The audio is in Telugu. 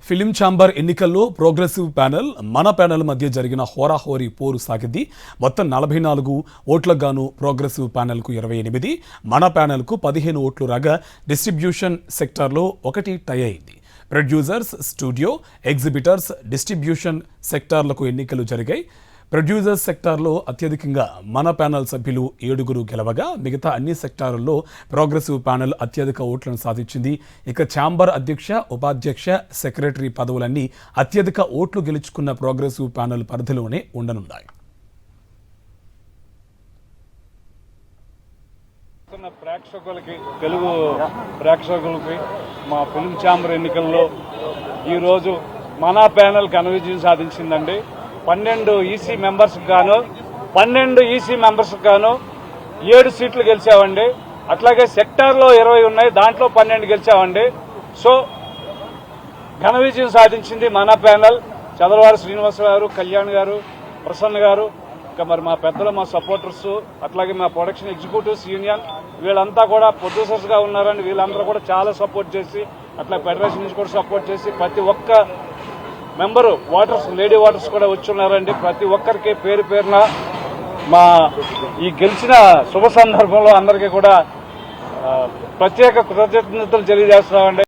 ఫిలిం ఛాంబర్ ఎన్నికల్లో ప్రోగ్రెసివ్ ప్యానెల్ మన ప్యానెల్ మధ్య జరిగిన హోరాహోరీ పోరు సాగింది. మొత్తం 44 ఓట్లకు గాను ప్రోగ్రెసివ్ ప్యానెల్కు 28, మన ప్యానెల్కు 15 ఓట్లు రాగా డిస్ట్రిబ్యూషన్ సెక్టార్లో ఒకటి టై అయింది. ప్రొడ్యూసర్స్, స్టూడియో, ఎగ్జిబిటర్స్, డిస్ట్రిబ్యూషన్ సెక్టార్లకు ఎన్నికలు జరిగాయి. ప్రొడ్యూసర్స్ సెక్టార్లో అత్యధికంగా మన ప్యానెల్ సభ్యులు 7 గెలవగా మిగతా అన్ని సెక్టారుల్లో ప్రోగ్రెసివ్ ప్యానెల్ అత్యధిక ఓట్లను సాధించింది. ఇక ఛాంబర్ అధ్యక్ష, ఉపాధ్యక్ష, సెక్రటరీ పదవులన్నీ అత్యధిక ఓట్లు గెలుచుకున్న ప్రోగ్రెసివ్ ప్యానెల్ పరిధిలోనే ఉండనున్నాయి. ప్రేక్షకులకి, తెలుగు ప్రేక్షకులకి మా ఫిలిం ఛాంబర్ ఎన్నికల్లో ఈరోజు మన ప్యానెల్ ఘన విజయం సాధించిందండి. 12 ఈసీ మెంబర్స్కి గాను 7 సీట్లు గెలిచామండి. అట్లాగే సెక్టార్లో 20 ఉన్నాయి, దాంట్లో 12 గెలిచామండి. సో ఘన విజయం సాధించింది మన ప్యానెల్. చదలవారి శ్రీనివాసరావు గారు, కళ్యాణ్ గారు, ప్రసన్న గారు, ఇంకా మరి మా పెద్దలు, మా సపోర్టర్స్, అట్లాగే మా ప్రొడక్షన్ ఎగ్జిక్యూటివ్స్ యూనియన్ వీళ్ళంతా కూడా ప్రొడ్యూసర్స్గా ఉన్నారండి. వీళ్ళందరూ కూడా చాలా సపోర్ట్ చేసి, అట్లా ఫెడరేషన్ నుంచి కూడా సపోర్ట్ చేసి, ప్రతి ఒక్క మెంబరు ఓటర్స్, లేడీ ఓటర్స్ కూడా వచ్చున్నారండి. ప్రతి ఒక్కరికి పేరు పేరున మా ఈ గెలిచిన శుభ సందర్భంలో అందరికీ కూడా ప్రత్యేక కృతజ్ఞతలు తెలియజేస్తున్నామండి.